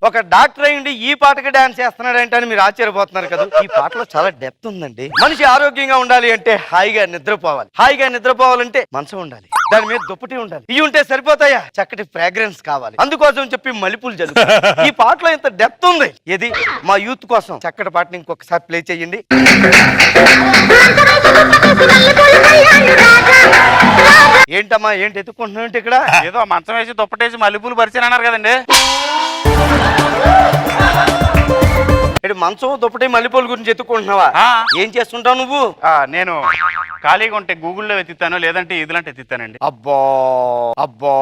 ఒక డాక్టర్ అయ్యిండి ఈ పాటకి డాన్స్ చేస్తున్నాడంటే అని మీరు ఆశ్చర్యపోతున్నారు కదా. ఈ పాటలో చాలా డెప్త్ ఉందండి. మనిషి ఆరోగ్యంగా ఉండాలి అంటే హాయిగా నిద్రపోవాలి. హాయిగా నిద్రపోవాలంటే మంచం ఉండాలి, దాని మీద దుప్పటి ఉండాలి. ఇవి ఉంటే సరిపోతాయా? చక్కటి ఫ్రాగ్రెన్స్ కావాలి. అందుకోసం చెప్పి మల్లెపూలు జల్లు. ఈ పాటలో ఇంత డెప్త్ ఉంది. ఇది మా యూత్ కోసం చక్కటి పాటని ఇంకొకసారి ప్లే చేయండి. ఏంటమ్మా ఏంటి ఎత్తుకుంటున్నావు ఇక్కడ? ఏదో మంచం వేసి దుప్పటేసి మల్లెపూలు పరిచయం అన్నారు కదండి. మంచం దుప్పటి మల్లెపూల గురించి ఎత్తుకుంటున్నావా? ఏం చేస్తుంటావు నువ్వు? నేను ఖాళీగా ఉంటే గూగుల్లో వెతుకుతాను, లేదంటే ఇదిలంటే ఎత్తుతానండి. అబ్బా అబ్బా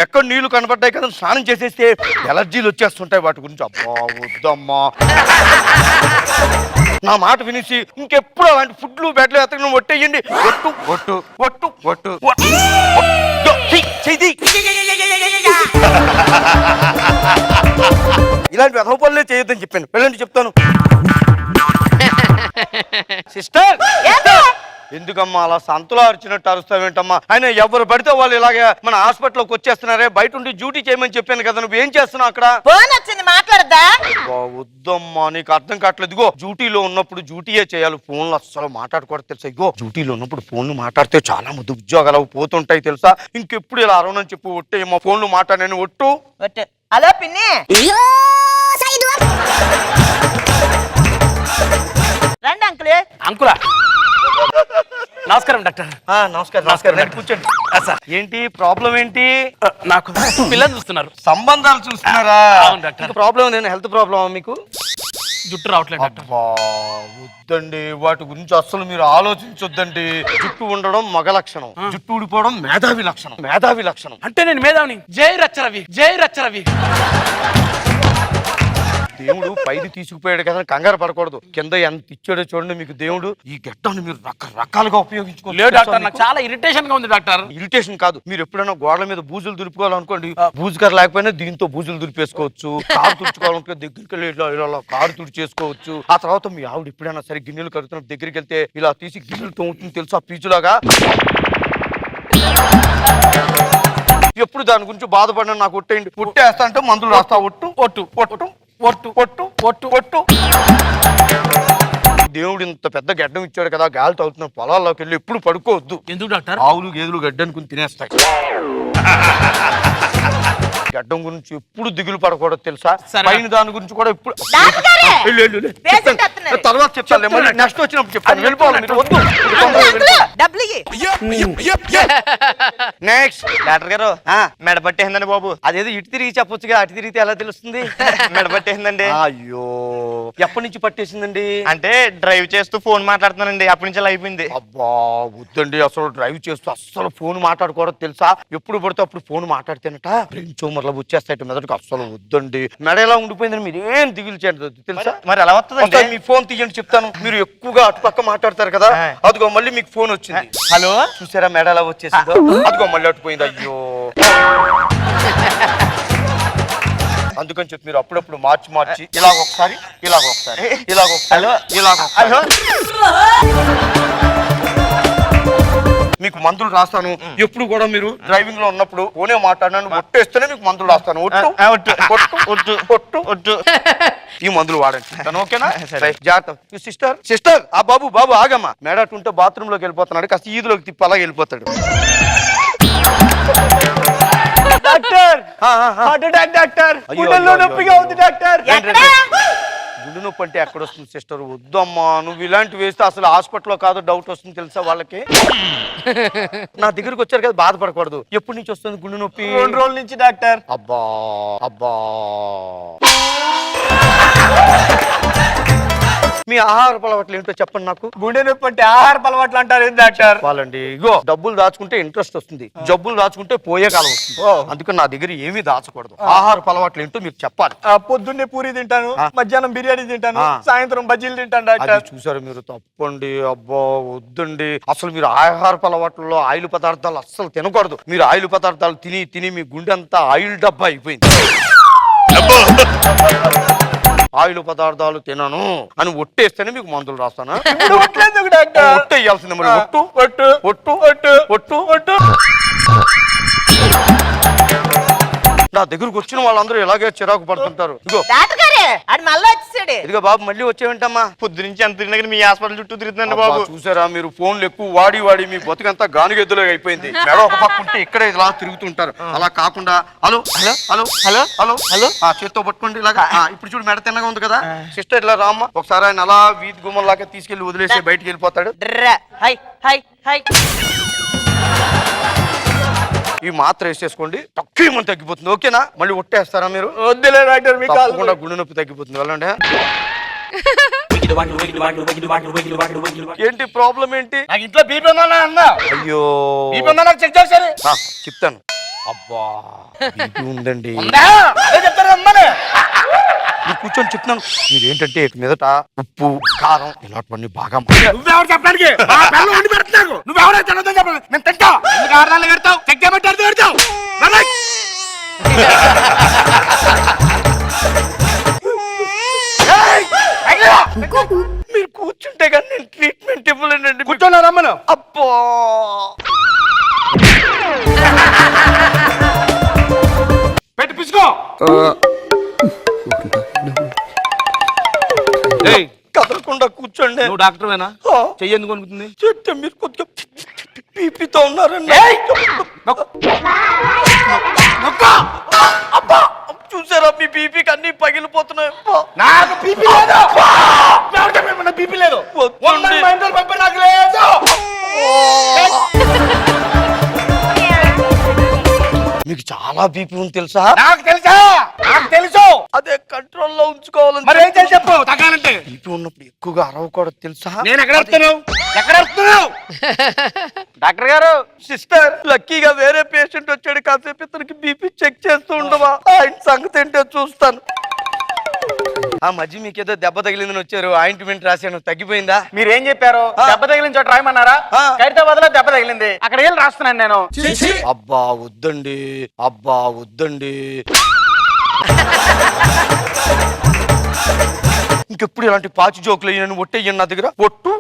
ఎక్కడ నీళ్లు కనబడ్డాయి కదా, స్నానం చేసేస్తే ఎలర్జీలు వచ్చేస్తుంటాయి వాటి గురించి. అబ్బా వద్దమ్మా, నా మాట వినేసి ఇంకెప్పుడు అలాంటి ఫుడ్లు బెడ్లు ఎత్తక ఒట్టేయండి. ఒట్టు ఒట్టు ఒట్టు ఒట్టు ఇలాంటి వెధవ పనులే చేయొద్దని చెప్పాను. వెళ్ళండి చెప్తాను. సిస్టర్ ఎందుకమ్మా అలా సంతలో అరిచినట్టు అరుస్తావేంటమ్మా? ఆయన ఎవరు పడితే వాళ్ళు ఇలాగే మన హాస్పిటల్కి వచ్చేస్తున్నారే, బయట ఉండి డ్యూటీ చేయమని చెప్పాను కదా, నువ్వు ఏం చేస్తున్నావు అక్కడ? మాట్లాడదా? వద్దమ్మా, నీకు అర్థం కావట్లేదు. ఇగో డ్యూటీలో ఉన్నప్పుడు డ్యూటీయే చేయాలి, ఫోన్లు అస్సలు మాట్లాడకూడదు తెలుసా? ఇగో డ్యూటీలో ఉన్నప్పుడు ఫోన్లు మాట్లాడితే చాలా మంది ఉద్యోగాలు పోతుంటాయి తెలుసా? ఇంకెప్పుడు ఇలా అరవనని చెప్పి ఒట్టేయమ్మా, ఫోన్లు మాట్లాడాను. ఒట్టు. హలో పిన్ని, రండి అంకులే. అంకులా నమస్కారం డాక్టర్. నమస్కారం నమస్కారం, కూర్చోండి. ఏంటి ప్రాబ్లం ఏంటి? నాకు పిల్లలు చూస్తున్నారు. సంబంధాలు చూస్తున్నారా? అవును డాక్టర్. ప్రాబ్లం నేను హెల్త్ ప్రాబ్లమా మీకు? జుట్టు రావట్లేదు డాక్టర్. వద్దండి, వాటి గురించి అస్సలు మీరు ఆలోచించొద్దండి. జుట్టు ఉండడం మగ లక్షణం, జుట్టు ఊడిపోవడం మేధావి లక్షణం. మేధావి లక్షణం అంటే నేను మేధావిని. జై రచ్చరవి, జై రచ్చరవి. దేవుడు పైది తీసుకుపోయాడు కదా, కంగారు పడకూడదు. కింద ఎంత ఇచ్చాడో చూడండి మీకు దేవుడు. ఈ గెట్టాన్ని మీరు రకరకాలుగా ఉపయోగించుకోవచ్చు. లేదు డాక్టర్, నాకు చాలా ఇరిటేషన్ గా ఉంది డాక్టర్. ఇరిటేషన్ కాదు, మీరు ఎప్పుడైనా గోడల మీద బూజులు దులుపుకోవాలనుకోండి, బూజుగారు లేకపోయినా దీంతో బూజులు దులిపేసుకోవచ్చు. కారు తుడుచుకోవాలనుకో దగ్గరికి వెళ్ళి ఇలా కారు తుడిచేసుకోవచ్చు. ఆ తర్వాత మీ ఆవిడ ఎప్పుడైనా సరే గిన్నెలు కడుతున్నప్పుడు దగ్గరికి వెళ్తే ఇలా తీసి గిన్నెలు తోముతుంది తెలుసు, ఆ పీచులాగా. ఎప్పుడు దాని గురించి బాధపడినా నాకు ఒట్టేయండి. ఒట్టేస్తా అంటే మందులు రాస్తా. ఒట్టు ఒట్టు ఒట్టు ఒట్టు ఒట్టు ఒట్టు ఒట్టు. దేవుడు ఇంత పెద్ద గడ్డం ఇచ్చాడు కదా, గాలి తగులుతున్న పొలాల్లోకి వెళ్ళి ఎప్పుడు పడుకోవద్దు. ఎందుకు డాక్టర్? ఆవులు గేదెలు గడ్డనుకుని తినేస్తాయి. గడ్డం గురించి ఎప్పుడు దిగులు పడకూడదు తెలుసా? పైన దాని గురించి కూడా ఎప్పుడు తర్వాత చెప్తాను, నెక్స్ట్ వచ్చినప్పుడు చెప్తాను. వెళ్ళిపోవాలి మీరు, వద్దు. నెక్స్ట్ డాక్టర్ గారు, మెడ పట్టేసిందండి బాబు. అదేదో ఇటు తిరిగి చెప్పొచ్చుగా, అటు తిరిగితే ఎలా తెలుస్తుంది? మెడ పట్టేసిందండి. అయ్యో, ఎప్పటి నుంచి పట్టేసిందండి? అంటే డ్రైవ్ చేస్తూ ఫోన్ మాట్లాడుతున్నానండి, అప్పటి నుంచి అలా అయిపోయింది. అబ్బా వద్దండి, అసలు డ్రైవ్ చేస్తూ అస్సలు ఫోన్ మాట్లాడకూడదు తెలుసా? ఎప్పుడు పడితే అప్పుడు ఫోన్ మాట్లాడితేనట బ్రెయిన్ ట్యూమర్లు వచ్చేస్తాయి మెదడుకు. అస్సలు వద్దండి. మెడ ఎలా ఉండిపోయిందని మీరు ఏం దిగులు చేయండి తెలుసా? మరి ఎలా వస్తుంది? మీ ఫోన్ తీయండి చెప్తాను. మీరు ఎక్కువగా అటుపక్క మాట్లాడతారు కదా, అదిగో మళ్ళీ మీకు ఫోన్ వచ్చింది. హలో, చూసారా మెడ ఎలా వచ్చేసిందో? అదిగో మళ్ళీ అటుపోయింది. అయ్యో, అందుకని చెప్పి మీరు అప్పుడప్పుడు మార్చి ఇలాగ ఒకసారి, ఇలాగ ఒకసారి, ఇలాగ ఒకసారి, ఇలాగ ఒకసారి. మీకు మందులు రాస్తాను. ఎప్పుడు కూడా మీరు డ్రైవింగ్ లో ఉన్నప్పుడు ఫోనే మాట్లాడినాను ఒట్టేస్తేనే మీకు మందులు రాస్తాను. ఒట్టు ఈ మందులు వాడండి, ఓకేనా? జాగ్రత్త. సిస్టర్ సిస్టర్, ఆ బాబు ఆగమ్మా. మేడటుంటే బాత్రూమ్ లోకి వెళ్ళిపోతున్నాడు, కాస్త ఈదులోకి తిప్పి అలాగే వెళ్ళిపోతాడు. డాక్టర్, హార్ట్ అటాక్ డాక్టర్, గుండెల్లో నొప్పిగా ఉంది డాక్టర్. గుండె నొప్పి అంటే ఎక్కడ వస్తుంది సిస్టర్? వద్దమ్మా, నువ్వు ఇలాంటివి వేస్తే అసలు హాస్పిటల్లో కాదు డౌట్ వస్తుంది తెలుసా వాళ్ళకి. నా దగ్గరికి వచ్చారు కదా, బాధపడకూడదు. ఎప్పటి నుంచి వస్తుంది గుండె నొప్పి? 2 రోజుల నుంచి డాక్టర్. అబ్బా అబ్బా, మీ ఆహారపు అలవాట్లు ఏంటో చెప్పండి నాకు. గుండె నొప్పి అంటే ఆహారపు అలవాట్లు అంటారు డాక్టర్? వాళ్ళండి, ఇగో డబ్బులు దాచుకుంటే ఇంట్రెస్ట్ వస్తుంది, జబ్బులు దాచుకుంటే పోయే కాలం వస్తుంది. అందుకని నా దగ్గర ఏమీ దాచకూడదు. ఆహారపు అలవాట్లు ఏంటో మీకు చెప్పాలి. పొద్దున్నే పూరి తింటాను, మధ్యాహ్నం బిర్యానీ తింటాను, సాయంత్రం బజ్జీలు తింటాను డాక్టర్. చూసారు మీరు, తప్పండి. అబ్బా వద్దండి, అసలు మీరు ఆహారపు అలవాట్లలో ఆయిల్ పదార్థాలు అస్సలు తినకూడదు. మీరు ఆయిల్ పదార్థాలు తిని తిని మీ గుండె అంతా ఆయిల్ డబ్బా అయిపోయింది. ఆయిల్ పదార్థాలు తినను అని ఒట్టేస్తేనే మీకు మందులు రాస్తాను. ఒట్టేయాల్సింది మరి. ఒట్టు ఒట్టు ఒట్టు ఒట్టు ఒట్టు ఒట్టు. నా దగ్గరకు వచ్చిన వాళ్ళందరూ ఇలాగే చిరాకు పడుతుంటారు. ఇదిగో డాక్టర్ గారే అది మళ్ళీ వచ్చేసాడు. ఇదిగో బాబు మళ్ళీ వచ్చేవింటమ్మా. పొద్దు నుంచి ఎంత తిరిగినా మీ హాస్పిటల్ చుట్టూ తిరుగుతుందండి బాబు. చూసారా మీరు ఫోన్లు ఎక్కువ వాడి వాడి మీ బతుకంతా గానుగెద్దులో అయిపోయింది. మెడ ఒక పక్క ఉంటే ఇక్కడే ఇలా తిరుగుతుంటారు. అలా కాకుండా hello hello hello hello hello hello ఆ చేత్తో పట్టుకోండి ఇలాగా. ఇప్పుడు చూడు మెడ తిన్నగా ఉంది కదా సిస్టర్, ఇలా రామ్మ. ఒకసారి ఆయన అలా వీధి గుమ్మలాగా తీసుకెళ్లి వదిలేసి బయటికి వెళ్ళిపోతాడు. High high high. ఈ మాత్ర వేసేసుకోండి, తక్కువ మంది తగ్గిపోతుంది. ఓకేనా? మళ్ళీ ఒట్టేస్తారా మీరు? వద్దులే డాక్టర్ మీకు తప్పకుండా గుండె నొప్పి తగ్గిపోతుంది. వెళ్ళండి. ఏంటి ప్రాబ్లం ఏంటి? నాకు ఇంట్లో బీపీ ఉందా అన్నా? అయ్యో బీపీ ఉందా నాకు చెక్ చేశారు. చెప్తాను. అబ్బా బీపీ ఉందండి. అదే చెప్తారు అమ్మనే. మీరు కూర్చొని చెప్తున్నాను. మీరు ఏంటంటే ఇక మీదట ఉప్పు కారం ఇలాంటివన్నీ బాగా నువ్వెవరు చెప్పడానికి? ఆ పిల్లలు వండి పెడుతున్నావు. నువ్వెవరైతే తినొద్దని చెప్పలేదు. నేను తింటా. ఎందుకు ఆడదాన్ని పెడతావు? చెక్ చేయమంటే అర్థం పెడతావు. మీరు కూర్చుంటే కానీ నేను ట్రీట్మెంట్ ఇవ్వలేనండి. కూర్చోన్నా రమ్మను. అబ్బో పెట్టి పిసుకో. కదలకుండా కూర్చోండి. నువ్వు డాక్టర్వేనా? చెయ్యి ఎందుకు అనుకుంటుంది? చెప్తే మీరు కొద్దిగా బీపీతో ఉన్నారండి. అబ్బా చూసారా మీ బీపీకి అన్ని పగిలిపోతున్నాయి. నాకు బీపీ లేదు. బీపీ లేదు. నాకు లేదు. మీకు చాలా బీపీ ఉంది తెలుసా? నాకు తెలుసా? నాకు తెలుసు. అదే కంట్రోల్లో ఉంచుకోవాలని. మరి ఏం చేసి చెప్పు తగ్గాలంటే? బీపీ ఉన్నప్పుడు ఎక్కువగా అరవకూడదు తెలుసా? నేను ఎక్కడ అరుస్తున్నావు? ఎక్కడ అరుస్తున్నావు? డాక్టర్ గారు, సిస్టర్ లక్కీగా వేరే పేషెంట్ వచ్చాడు. కాసేపు ఇతనికి బీపీ చెక్ చేస్తూ ఉండవా? ఆయన సంగతి ఏంటో చూస్తాను. ఆ మధ్య మీకేదో దెబ్బ తగిలిందని వచ్చారు, ఆయింట్మెంట్ రాశాను. తగ్గిపోయిందా? మీరేం చెప్పారు? దెబ్బ తగిలిన చోట రాయమన్నారా? ఖైరతాబాద్ లో దెబ్బ తగిలింది, అక్కడ వెళ్ళి రాస్తున్నాను నేను. అబ్బా వద్దండి, అబ్బా వద్దండి. ఇంకెప్పుడు ఇలాంటి పాచి జోకులు అయ్యాను. ఒట్టేయ్యాను నా దగ్గర. ఒట్టు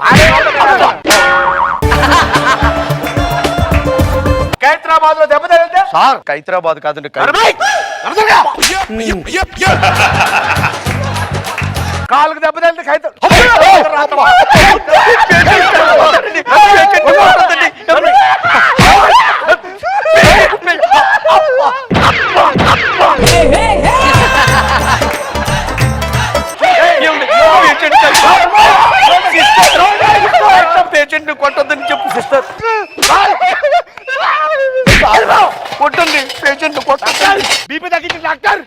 ఖైరతాబాద్ లో దెబ్బ తగిలితే సార్ ఖైరతాబాద్ కాదండి. కాలుకు దెబ్బ తగిలితే ఖైరతాబాద్. పేషెంట్ కొట్టొద్దని చెప్పు సిస్టర్. కొట్టండి పేషెంట్ కొట్టండి. బీపీ తగ్గించి డాక్టర్.